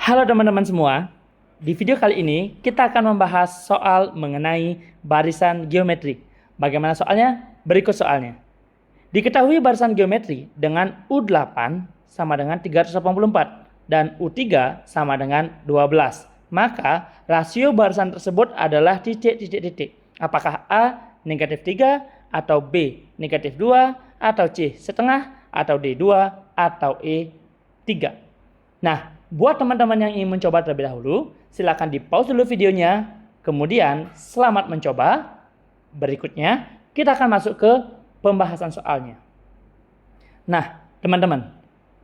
Halo teman-teman semua, di video kali ini kita akan membahas soal mengenai barisan geometrik. Bagaimana soalnya? Berikut soalnya. Diketahui barisan geometri dengan U8 sama dengan 384 dan U3 sama dengan 12. Maka rasio barisan tersebut adalah titik-titik-titik. Apakah A negatif 3 atau B negatif 2 atau C setengah atau D 2 atau E 3. Nah, buat teman-teman yang ingin mencoba terlebih dahulu, silakan di pause dulu videonya. Kemudian selamat mencoba. Berikutnya kita akan masuk ke pembahasan soalnya. Nah, teman-teman,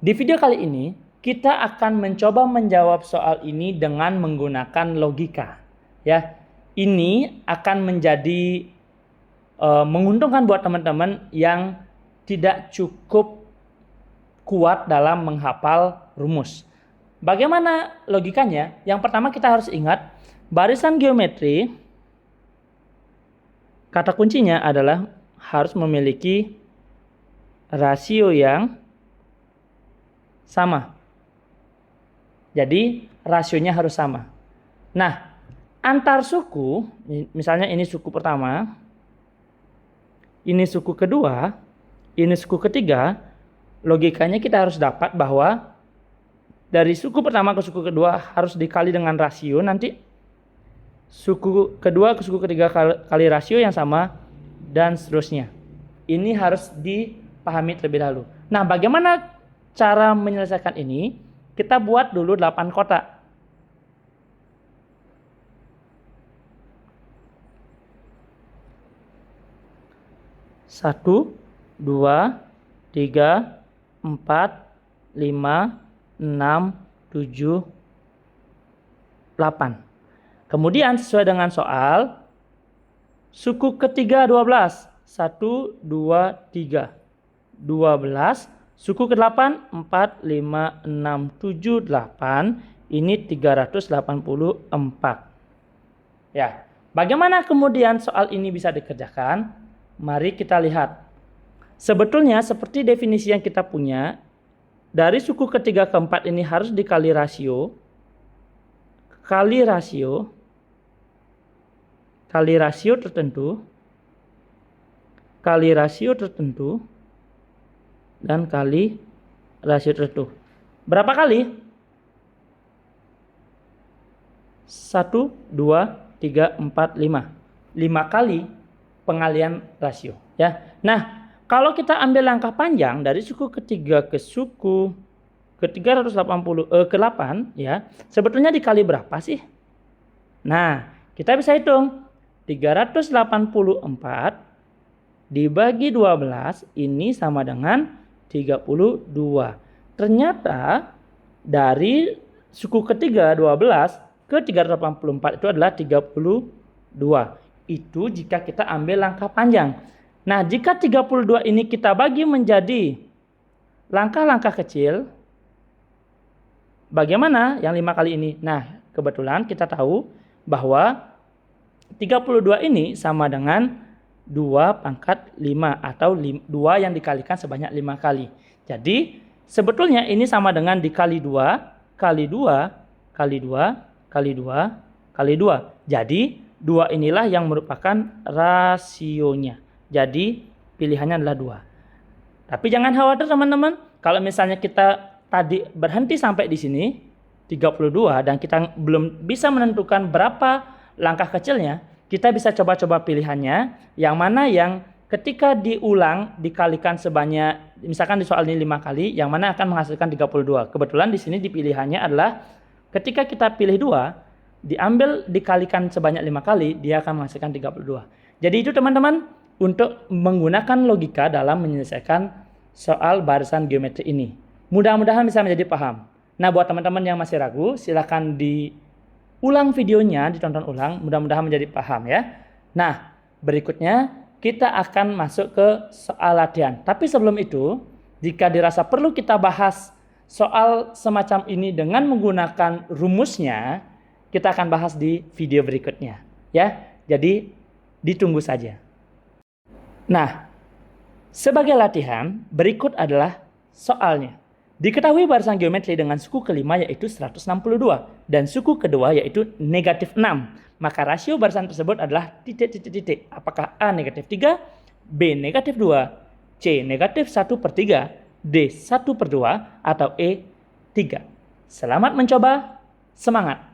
di video kali ini kita akan mencoba menjawab soal ini dengan menggunakan logika. Ya, ini akan menjadi menguntungkan buat teman-teman yang tidak cukup kuat dalam menghafal rumus. Bagaimana logikanya? Yang pertama kita harus ingat, barisan geometri, kata kuncinya adalah harus memiliki rasio yang sama. Jadi rasionya harus sama. Nah, antar suku, misalnya ini suku pertama, ini suku kedua, ini suku ketiga, logikanya kita harus dapat bahwa dari suku pertama ke suku kedua harus dikali dengan rasio, nanti suku kedua ke suku ketiga kali rasio yang sama, dan seterusnya. Ini harus dipahami terlebih dahulu. Nah, bagaimana cara menyelesaikan ini? Kita buat dulu 8 kotak. Satu, 2, 3, 4, 5, 6, 7, 8. Kemudian sesuai dengan soal, suku ketiga 12. 1, 2, 3. 12. Suku ke-8, 4, 5, 6, 7, 8. Ini 384. Ya, bagaimana kemudian soal ini bisa dikerjakan? Mari kita lihat. Sebetulnya seperti definisi yang kita punya, dari suku ketiga keempat ini harus dikali rasio, kali rasio tertentu, kali rasio tertentu, dan kali rasio tertentu. Berapa kali? 1, 2, 3, 4, 5. 5 kali pengalian rasio. Ya. Nah, kalau kita ambil langkah panjang dari suku ketiga ke suku ke-8 ya, sebetulnya dikali berapa sih? Nah, kita bisa hitung 384 dibagi 12 ini sama dengan 32. Ternyata dari suku ketiga 12 ke 384 itu adalah 32. Itu jika kita ambil langkah panjang. Nah, jika 32 ini kita bagi menjadi langkah-langkah kecil, bagaimana yang 5 kali ini? Nah, kebetulan kita tahu bahwa 32 ini sama dengan 2 pangkat 5 atau 2 yang dikalikan sebanyak 5 kali. Jadi, sebetulnya ini sama dengan dikali 2, kali 2, kali 2, kali 2, kali 2. Jadi, 2 inilah yang merupakan rasionya. Jadi pilihannya adalah 2. Tapi jangan khawatir teman-teman, kalau misalnya kita tadi berhenti sampai di sini 32 dan kita belum bisa menentukan berapa langkah kecilnya, kita bisa coba-coba pilihannya yang mana yang ketika diulang dikalikan sebanyak, misalkan di soal ini 5 kali, yang mana akan menghasilkan 32. Kebetulan di sini di pilihannya adalah ketika kita pilih 2, diambil dikalikan sebanyak 5 kali, dia akan menghasilkan 32. Jadi itu teman-teman, untuk menggunakan logika dalam menyelesaikan soal barisan geometri ini. Mudah-mudahan bisa menjadi paham. Nah, buat teman-teman yang masih ragu, silakan diulang videonya, ditonton ulang, mudah-mudahan menjadi paham ya. Nah, berikutnya kita akan masuk ke soal latihan. Tapi sebelum itu, jika dirasa perlu kita bahas soal semacam ini dengan menggunakan rumusnya, kita akan bahas di video berikutnya ya. Jadi ditunggu saja. Nah, sebagai latihan, berikut adalah soalnya. Diketahui barisan geometri dengan suku kelima yaitu 162 dan suku kedua yaitu negatif 6. Maka rasio barisan tersebut adalah titik. Apakah A negatif 3, B negatif 2, C negatif 1/3, D 1/2, atau E 3. Selamat mencoba, semangat!